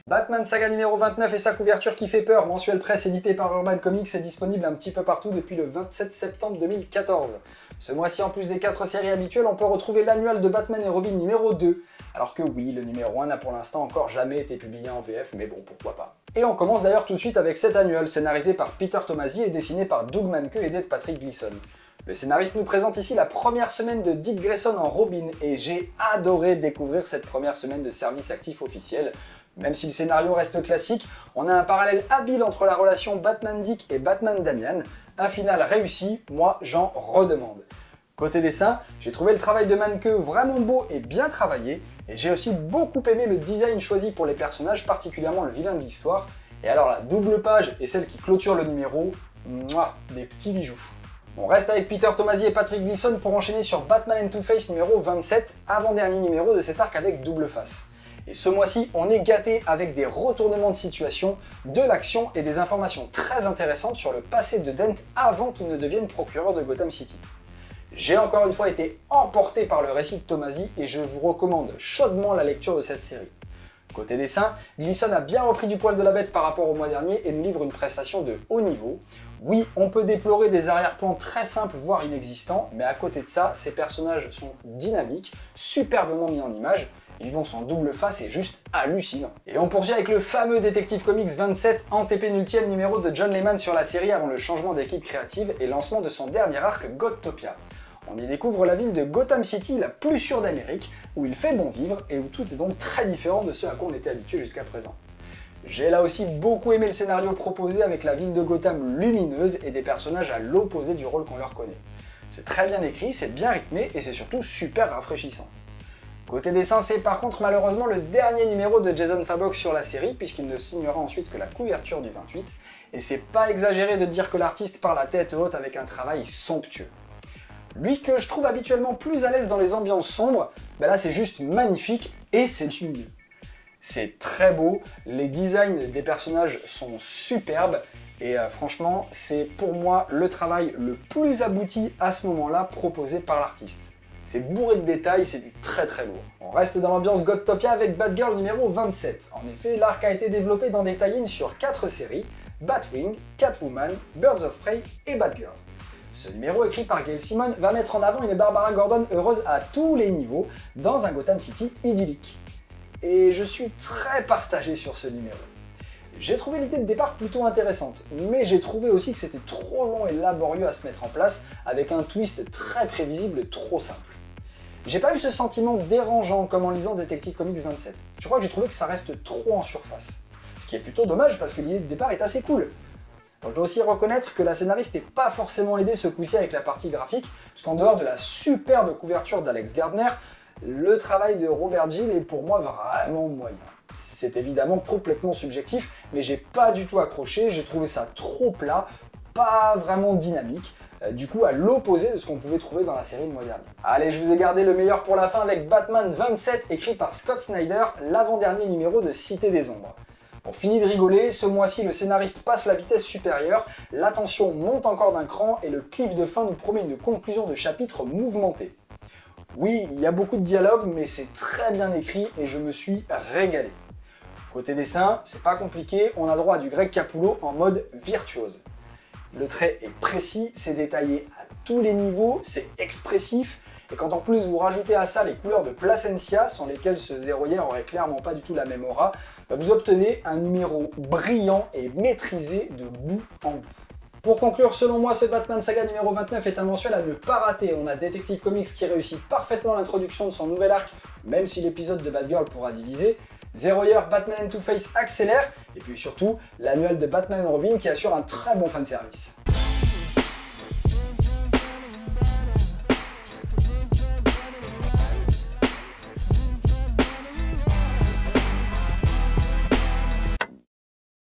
Batman Saga numéro 29 et sa couverture qui fait peur, mensuel presse édité par Urban Comics, est disponible un petit peu partout depuis le 27 septembre 2014. Ce mois-ci, en plus des 4 séries habituelles, on peut retrouver l'annual de Batman et Robin numéro 2. Alors que oui, le numéro 1 n'a pour l'instant encore jamais été publié en VF, mais bon, pourquoi pas. Et on commence d'ailleurs tout de suite avec cet annual, scénarisé par Peter Tomasi et dessiné par Doug Mahnke aidé de Patrick Gleason. Le scénariste nous présente ici la première semaine de Dick Grayson en Robin, et j'ai adoré découvrir cette première semaine de service actif officiel. Même si le scénario reste classique, on a un parallèle habile entre la relation Batman-Dick et Batman-Damian. Un final réussi, moi j'en redemande. Côté dessin, j'ai trouvé le travail de Mahnke vraiment beau et bien travaillé, et j'ai aussi beaucoup aimé le design choisi pour les personnages, particulièrement le vilain de l'histoire. Et alors la double page et celle qui clôture le numéro, mouah, des petits bijoux. On reste avec Peter Tomasi et Patrick Gleason pour enchaîner sur Batman and Two-Face numéro 27, avant-dernier numéro de cet arc avec double face. Et ce mois-ci, on est gâté avec des retournements de situation, de l'action et des informations très intéressantes sur le passé de Dent avant qu'il ne devienne procureur de Gotham City. J'ai encore une fois été emporté par le récit de Tomasi et je vous recommande chaudement la lecture de cette série. Côté dessin, Gleason a bien repris du poil de la bête par rapport au mois dernier et nous livre une prestation de haut niveau. Oui, on peut déplorer des arrière-plans très simples, voire inexistants, mais à côté de ça, ces personnages sont dynamiques, superbement mis en image. Ils vont sans double face et juste hallucinant. Et on poursuit avec le fameux Detective Comics 27, antépénultième numéro de John Layman sur la série avant le changement d'équipe créative et lancement de son dernier arc Gothtopia. On y découvre la ville de Gotham City, la plus sûre d'Amérique, où il fait bon vivre et où tout est donc très différent de ce à quoi on était habitué jusqu'à présent. J'ai là aussi beaucoup aimé le scénario proposé avec la ville de Gotham lumineuse et des personnages à l'opposé du rôle qu'on leur connaît. C'est très bien écrit, c'est bien rythmé et c'est surtout super rafraîchissant. Côté dessin, c'est par contre malheureusement le dernier numéro de Jason Fabok sur la série, puisqu'il ne signera ensuite que la couverture du 28, et c'est pas exagéré de dire que l'artiste part la tête haute avec un travail somptueux. Lui que je trouve habituellement plus à l'aise dans les ambiances sombres, ben là c'est juste magnifique et c'est lumineux. C'est très beau, les designs des personnages sont superbes, et franchement c'est pour moi le travail le plus abouti à ce moment-là proposé par l'artiste. C'est bourré de détails, c'est du très lourd. On reste dans l'ambiance Gothtopia avec Batgirl numéro 27. En effet, l'arc a été développé dans des tie-ins sur 4 séries, Batwing, Catwoman, Birds of Prey et Batgirl. Ce numéro écrit par Gail Simone va mettre en avant une Barbara Gordon heureuse à tous les niveaux, dans un Gotham City idyllique. Et je suis très partagé sur ce numéro. J'ai trouvé l'idée de départ plutôt intéressante, mais j'ai trouvé aussi que c'était trop long et laborieux à se mettre en place, avec un twist très prévisible et trop simple. J'ai pas eu ce sentiment dérangeant comme en lisant Detective Comics 27. Je crois que j'ai trouvé que ça reste trop en surface. Ce qui est plutôt dommage parce que l'idée de départ est assez cool. Je dois aussi reconnaître que la scénariste n'est pas forcément aidée ce coup-ci avec la partie graphique, parce qu'en dehors de la superbe couverture d'Alex Gardner, le travail de Robert Gill est pour moi vraiment moyen. C'est évidemment complètement subjectif, mais j'ai pas du tout accroché, j'ai trouvé ça trop plat, pas vraiment dynamique, du coup à l'opposé de ce qu'on pouvait trouver dans la série le mois dernier. Allez, je vous ai gardé le meilleur pour la fin avec Batman 27, écrit par Scott Snyder, l'avant-dernier numéro de Cité des Ombres. Pour finir de rigoler, ce mois-ci le scénariste passe la vitesse supérieure, la tension monte encore d'un cran et le cliff de fin nous promet une conclusion de chapitre mouvementée. Oui, il y a beaucoup de dialogues, mais c'est très bien écrit et je me suis régalé. Côté dessin, c'est pas compliqué, on a droit à du Greg Capullo en mode virtuose. Le trait est précis, c'est détaillé à tous les niveaux, c'est expressif, et quand en plus vous rajoutez à ça les couleurs de Placencia, sans lesquelles ce zéroïère aurait clairement pas du tout la même aura, vous obtenez un numéro brillant et maîtrisé de bout en bout. Pour conclure, selon moi, ce Batman Saga numéro 29 est un mensuel à ne pas rater. On a Detective Comics qui réussit parfaitement l'introduction de son nouvel arc, même si l'épisode de Batgirl pourra diviser. Zero Year, Batman and Two-Face accélère, et puis surtout, l'annuel de Batman and Robin qui assure un très bon fanservice.